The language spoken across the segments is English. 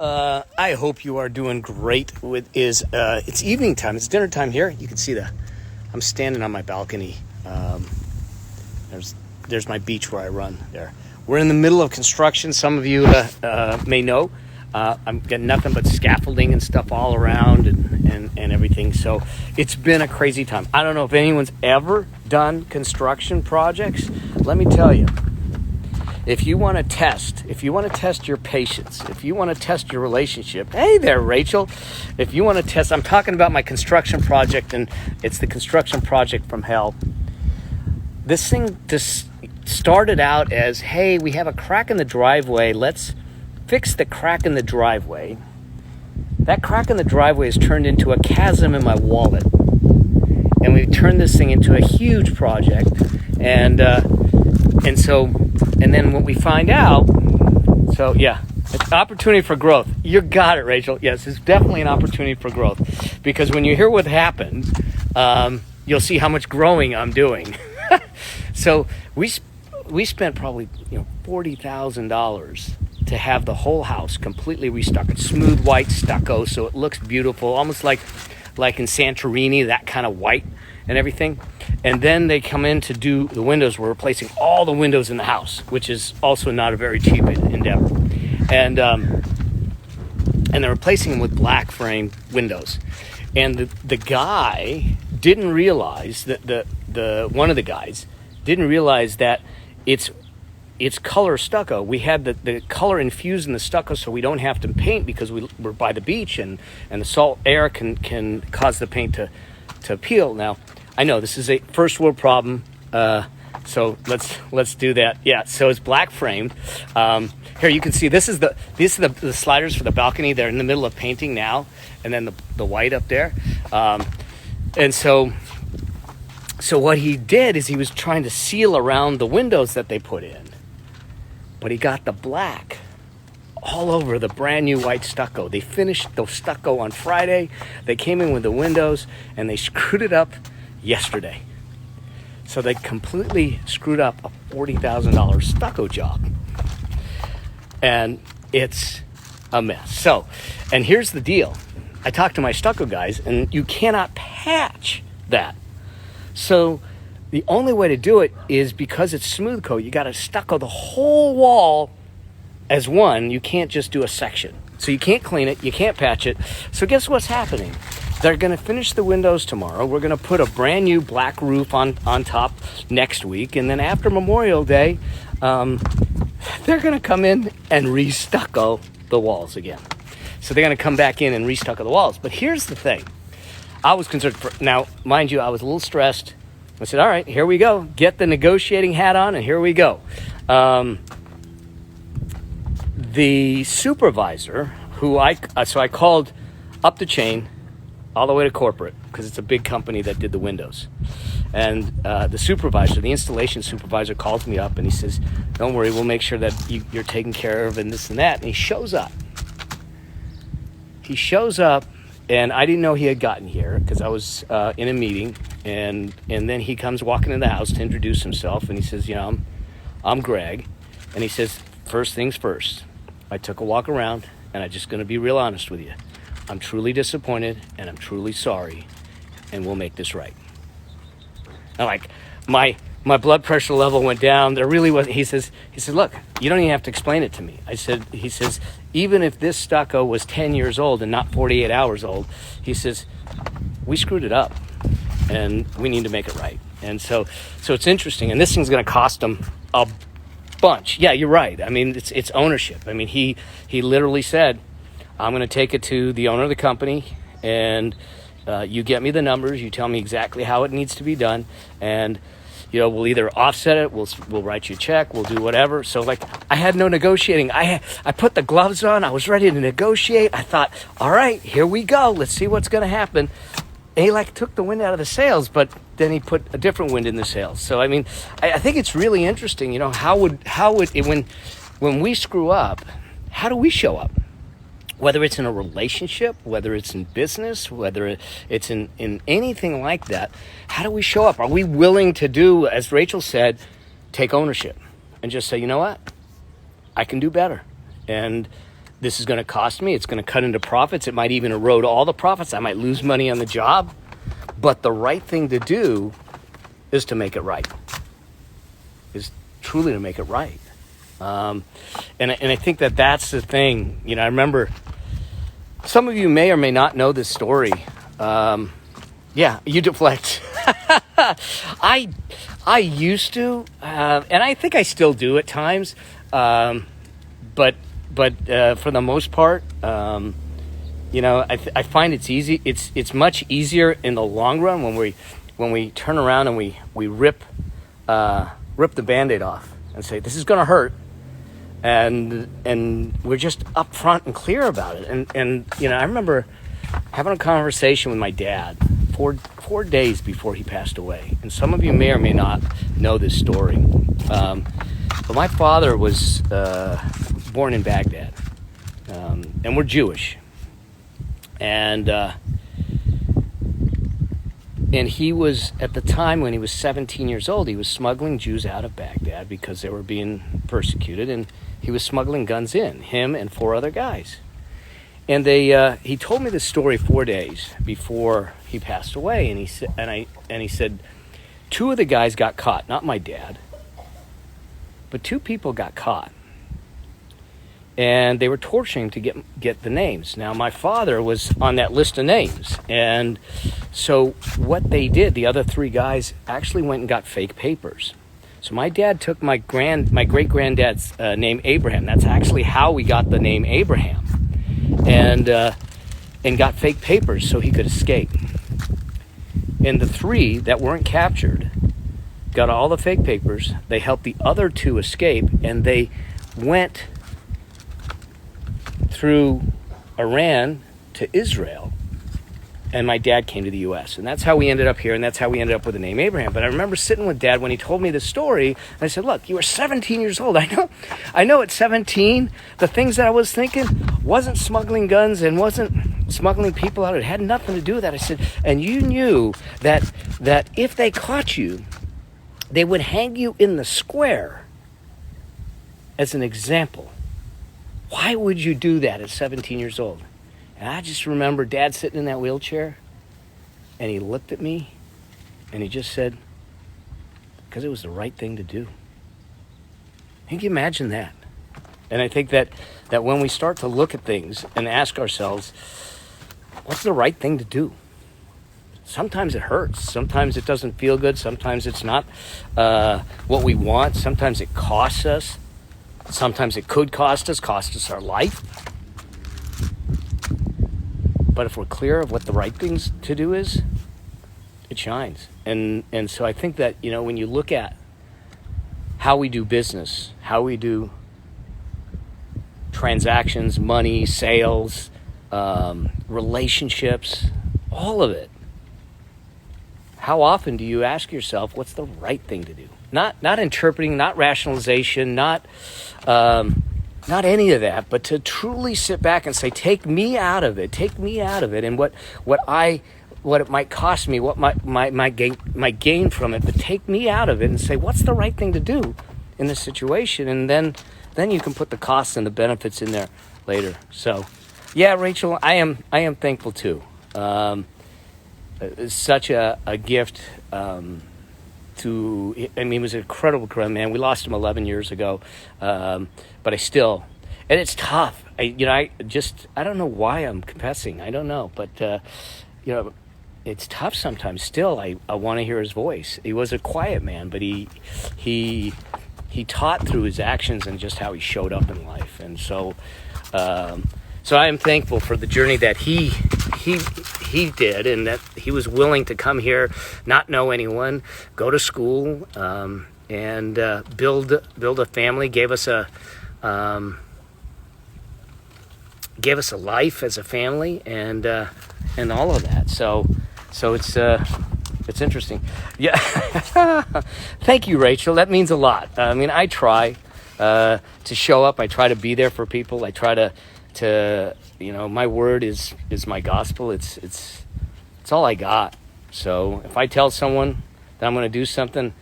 I hope you are doing great. It's evening time. It's dinner time here. You can see I'm standing on my balcony. There's my beach where I run there. We're in the middle of construction. Some of you may know. I'm getting nothing but scaffolding and stuff all around and everything. So it's been a crazy time. I don't know if anyone's ever done construction projects. Let me tell you. If you want to test your patience, if you want to test your relationship, hey there, Rachel. If you want to test, I'm talking about my construction project, and it's the construction project from hell. This thing just started out as, hey, we have a crack in the driveway. Let's fix the crack in the driveway. That crack in the driveway has turned into a chasm in my wallet. And we've turned this thing into a huge project. And then what we find out, so yeah, it's opportunity for growth. You got it, Rachel. Yes, it's definitely an opportunity for growth. Because when you hear what happened, you'll see how much growing I'm doing. So we spent probably $40,000 to have the whole house completely restuck. It's smooth white stucco, so it looks beautiful, almost like in Santorini, that kind of white and everything. And then they come in to do the windows. We're replacing all the windows in the house, which is also not a very cheap endeavor. And they're replacing them with black frame windows. And the guy didn't realize that one of the guys didn't realize that it's color stucco. We had the color infused in the stucco, so we don't have to paint because we're by the beach, and the salt air can cause the paint to peel. Now, I know this is a first world problem, so let's do that. Yeah, so it's black framed. Here you can see these are the sliders for the balcony. They're in the middle of painting now, and then the white up there. And so what he did is he was trying to seal around the windows that they put in, but he got the black all over the brand new white stucco. They finished the stucco on Friday. They came in with the windows and they screwed it up yesterday. So they completely screwed up a $40,000 stucco job. And it's a mess. So, and here's the deal. I talked to my stucco guys, and you cannot patch that. So the only way to do it is, because it's smooth coat, you got to stucco the whole wall as one. You can't just do a section. So you can't clean it, you can't patch it. So guess what's happening? They're going to finish the windows tomorrow. We're going to put a brand new black roof on top next week. And then after Memorial Day, they're going to come in and re-stucco the walls again. So they're going to come back in and re-stucco the walls. But here's the thing. I was concerned. Now, mind you, I was a little stressed. I said, all right, here we go. Get the negotiating hat on, and here we go. The supervisor, so I called up the chain, all the way to corporate, because it's a big company that did the windows. And the supervisor, the installation supervisor, calls me up and he says, don't worry, we'll make sure that you're taken care of and this and that. And he shows up. And I didn't know he had gotten here because I was in a meeting. And then he comes walking in the house to introduce himself. And he says, I'm Greg. And he says, first things first, I took a walk around, and I'm just going to be real honest with you. I'm truly disappointed, and I'm truly sorry, and we'll make this right. And my blood pressure level went down. There really wasn't. He said, look, you don't even have to explain it to me. He says, even if this stucco was 10 years old and not 48 hours old, he says, we screwed it up, and we need to make it right. And so it's interesting, and this thing's going to cost them a bunch. Yeah, you're right. I mean, it's ownership. I mean, he literally said, I'm going to take it to the owner of the company, and you get me the numbers. You tell me exactly how it needs to be done, and we'll either offset it. We'll write you a check. We'll do whatever. So I had no negotiating. I put the gloves on. I was ready to negotiate. I thought, all right, here we go. Let's see what's going to happen. And he took the wind out of the sails, but then he put a different wind in the sails. So I mean, I think it's really interesting. How would it, when we screw up, how do we show up? Whether it's in a relationship, whether it's in business, whether it's in anything like that, how do we show up? Are we willing to do, as Rachel said, take ownership and just say, you know what? I can do better. And this is going to cost me. It's going to cut into profits. It might even erode all the profits. I might lose money on the job. But the right thing to do is to make it right. Is truly to make it right. And I think that that's the thing. I remember some of you may or may not know this story. Yeah, you deflect. I used to, and I think I still do at times. But for the most part, I find it's easy. It's much easier in the long run when we turn around and we rip the Band-Aid off and say, this is going to hurt. And we're just upfront and clear about it. And I remember having a conversation with my dad 4 days before he passed away. And some of you may or may not know this story. But my father was born in Baghdad, and we're Jewish. And he was, at the time when he was 17 years old, he was smuggling Jews out of Baghdad because they were being persecuted, and he was smuggling guns in, him and 4 other guys. And he told me this story 4 days before he passed away, and he said 2 of the guys got caught, not my dad, but 2 people got caught. And they were torturing him to get the names. Now, my father was on that list of names. And so what they did, the other 3 guys actually went and got fake papers. So my dad took my great-granddad's name, Abraham. That's actually how we got the name Abraham. And got fake papers so he could escape. And the 3 that weren't captured got all the fake papers. They helped the other 2 escape, and they went through Iran to Israel, and my dad came to the U.S. And that's how we ended up here, and that's how we ended up with the name Abraham. But I remember sitting with Dad when he told me this story, and I said, look, you were 17 years old. I know at 17, the things that I was thinking wasn't smuggling guns and wasn't smuggling people out. It had nothing to do with that. I said, and you knew that if they caught you, they would hang you in the square as an example. Why would you do that at 17 years old? And I just remember Dad sitting in that wheelchair, and he looked at me, and he just said, because it was the right thing to do. Can you imagine that? And I think that when we start to look at things and ask ourselves, what's the right thing to do? Sometimes it hurts. Sometimes it doesn't feel good. Sometimes it's not what we want. Sometimes it costs us. Sometimes it could cost us our life. But if we're clear of what the right things to do is, it shines. And so I think that, when you look at how we do business, how we do transactions, money, sales, relationships, all of it, how often do you ask yourself, what's the right thing to do? Not interpreting, not rationalization, not any of that, but to truly sit back and say, take me out of it, and what it might cost me, what my gain from it, but take me out of it and say, what's the right thing to do in this situation? And then you can put the costs and the benefits in there later. So, yeah, Rachel, I am thankful too. It's such a gift. He was an incredible man. We lost him 11 years ago, but I still, and it's tough. I don't know why I'm confessing. I don't know, but it's tough sometimes. Still, I want to hear his voice. He was a quiet man, but he taught through his actions and just how he showed up in life. And so I am thankful for the journey that he did, and that he was willing to come here, not know anyone, go to school, and build a family. Gave us a life as a family, and all of that. So it's interesting. Yeah. Thank you, Rachel. That means a lot. I try to show up. I try to be there for people. I try to my word is my gospel. It's all I got. So if I tell someone that I'm going to do something,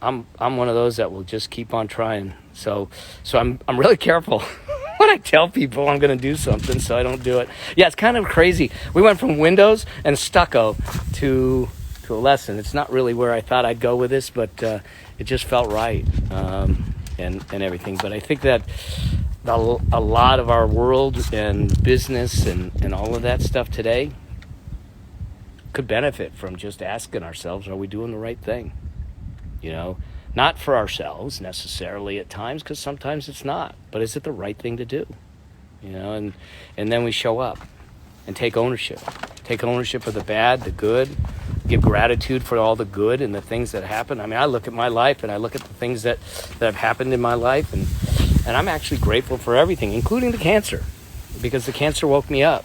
I'm one of those that will just keep on trying. So I'm really careful. when I tell people I'm going to do something, so I don't do it. Yeah, it's kind of crazy. We went from windows and stucco to a lesson. It's not really where I thought I'd go with this, but it just felt right, and everything. But I think that a lot of our world and business and all of that stuff today could benefit from just asking ourselves, are we doing the right thing? You know, not for ourselves necessarily at times, because sometimes it's not, but is it the right thing to do? You know, and then we show up and take ownership of the bad, the good, give gratitude for all the good and the things that happen. I mean, I look at my life and I look at the things that have happened in my life, and I'm actually grateful for everything, including the cancer, because the cancer woke me up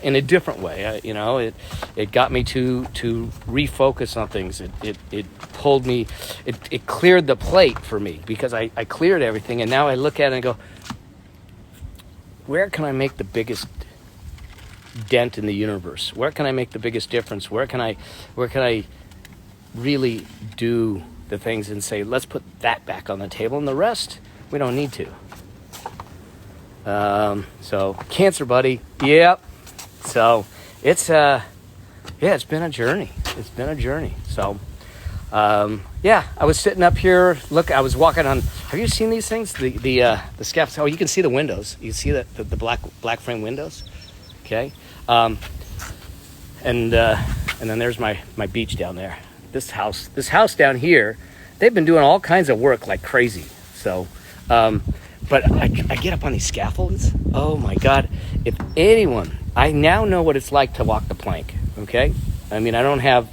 in a different way. It got me to refocus on things. It pulled me, it cleared the plate for me, because I cleared everything, and now I look at it and go, where can I make the biggest dent in the universe? Where can I make the biggest difference? Where can I really do the things and say, let's put that back on the table, and the rest we don't need to. So cancer, buddy. Yep. So it's it's been a journey. So I was sitting up here. Look, I was walking on. Have you seen these things? The scaffold. Oh, you can see the windows. You see the black frame windows. Okay. And then there's my beach down there. This house down here, they've been doing all kinds of work like crazy. So, but I get up on these scaffolds. Oh my God! If anyone, I now know what it's like to walk the plank. Okay. I mean, I don't have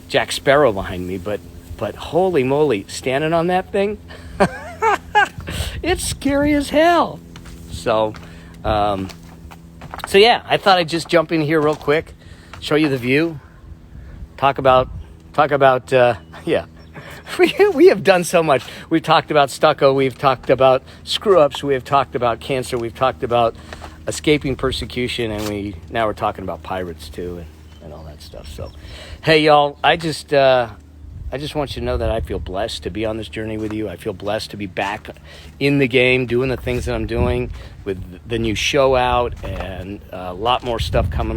Jack Sparrow behind me, but holy moly, standing on that thing, it's scary as hell. So yeah, I thought I'd just jump in here real quick, show you the view, talk about yeah. We have done so much. We've talked about stucco, we've talked about screw-ups, we have talked about cancer, we've talked about escaping persecution, and now we're talking about pirates too, and all that stuff. So, hey y'all, I just want you to know that I feel blessed to be on this journey with you. I feel blessed to be back in the game, doing the things that I'm doing, with the new show out, and a lot more stuff coming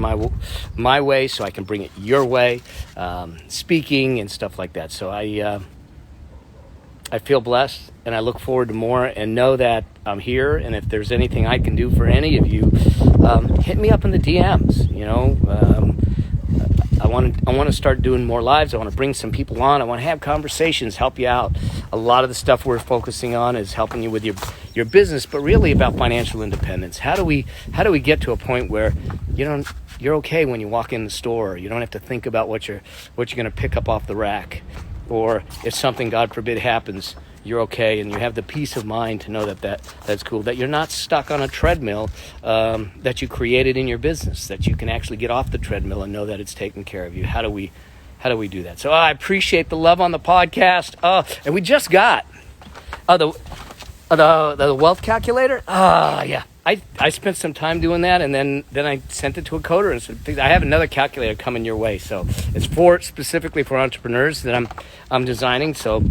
my way, so I can bring it your way, speaking and stuff like that. So I feel blessed, and I look forward to more, and know that I'm here, and if there's anything I can do for any of you, hit me up in the DMs. You know, I want to start doing more lives. I want to bring some people on. I want to have conversations, help you out. A lot of the stuff we're focusing on is helping you with your business, but really about financial independence. How do we get to a point where you're okay when you walk in the store? You don't have to think about what you're going to pick up off the rack. Or if something, God forbid, happens, you're okay, and you have the peace of mind to know that's cool, that you're not stuck on a treadmill that you created in your business, that you can actually get off the treadmill and know that it's taking care of you. How do we do that? So I appreciate the love on the podcast. And we just got the wealth calculator. Yeah. I spent some time doing that, and then I sent it to a coder and said, I have another calculator coming your way. So it's specifically for entrepreneurs that I'm designing. So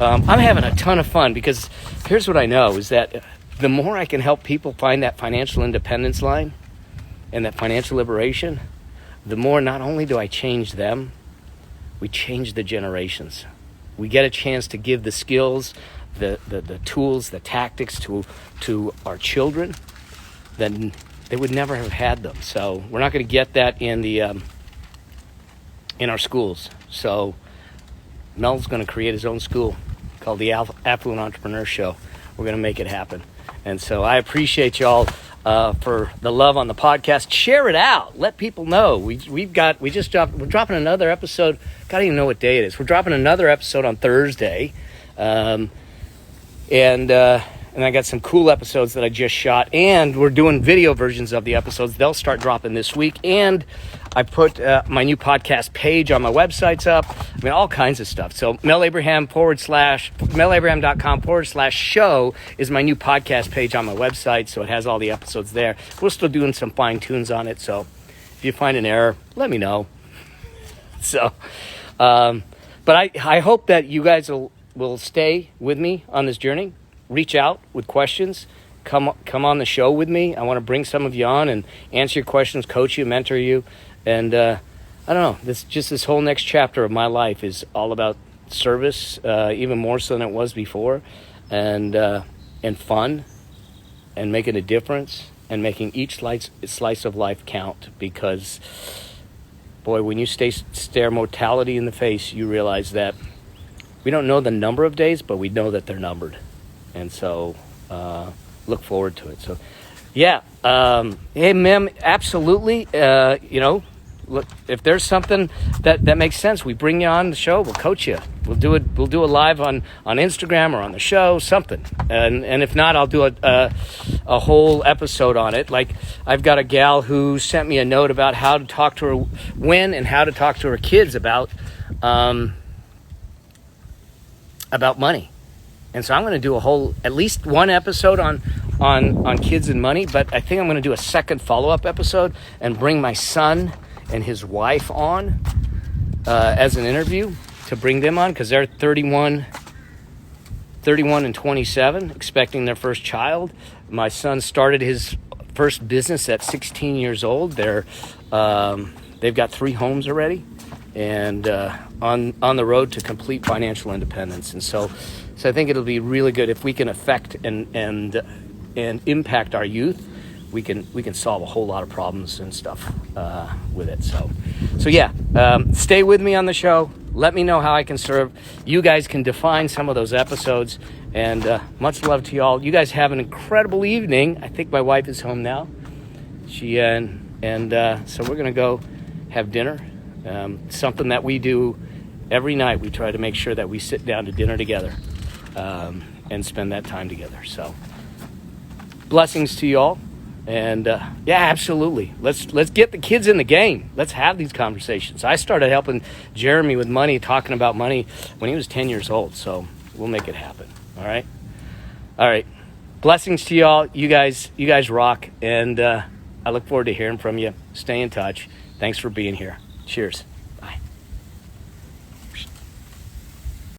I'm having a ton of fun, because here's what I know is that the more I can help people find that financial independence line and that financial liberation, the more not only do I change them, we change the generations. We get a chance to give the skills, the tools, the tactics to our children, then they would never have had them. So we're not going to get that in our schools. So Mel's going to create his own school called the Affluent Entrepreneur Show. We're going to make it happen. And so I appreciate y'all for the love on the podcast. Share it out. Let people know. We're dropping another episode. I don't even know what day it is. We're dropping another episode on Thursday. And I got some cool episodes that I just shot, and we're doing video versions of the episodes. They'll start dropping this week, and I put my new podcast page on my websites up. I mean, all kinds of stuff. So melabraham.com/show is my new podcast page on my website, so it has all the episodes there. We're still doing some fine tunes on it, so if you find an error, let me know. So, but I hope that you guys will stay with me on this journey. reach out with questions. Come on the show with me. I want to bring some of you on and answer your questions, coach you, mentor you. And I don't know, this whole next chapter of my life is all about service, even more so than it was before, and fun, and making a difference, and making each slice of life count. Because, boy, when you stare mortality in the face, you realize that we don't know the number of days, but we know that they're numbered. And so look forward to it. So, yeah. Hey, Mem, absolutely. Look, if there's something that makes sense, we bring you on the show. We'll coach you. We'll do it. We'll do a live on Instagram or on the show, something. And if not, I'll do a whole episode on it. Like, I've got a gal who sent me a note about how to talk to her when and how to talk to her kids about money. And so I'm going to do at least one episode on kids and money. But I think I'm going to do a second follow-up episode and bring my son and his wife on as an interview, to bring them on, because they're 31 and 27, expecting their first child. My son started his first business at 16 years old. They've got 3 homes already, and on the road to complete financial independence. And so I think it'll be really good if we can affect and impact our youth. We can solve a whole lot of problems and stuff with it. So yeah, stay with me on the show. Let me know how I can serve. You guys can define some of those episodes. And much love to y'all. You guys have an incredible evening. I think my wife is home now. So we're gonna go have dinner. Something that we do every night. We try to make sure that we sit down to dinner together and spend that time together. So blessings to y'all. And yeah, absolutely. Let's get the kids in the game. Let's have these conversations. I started helping Jeremy with money, talking about money when he was 10 years old. So we'll make it happen. All right. Blessings to y'all. You guys rock. And I look forward to hearing from you. Stay in touch. Thanks for being here. Cheers.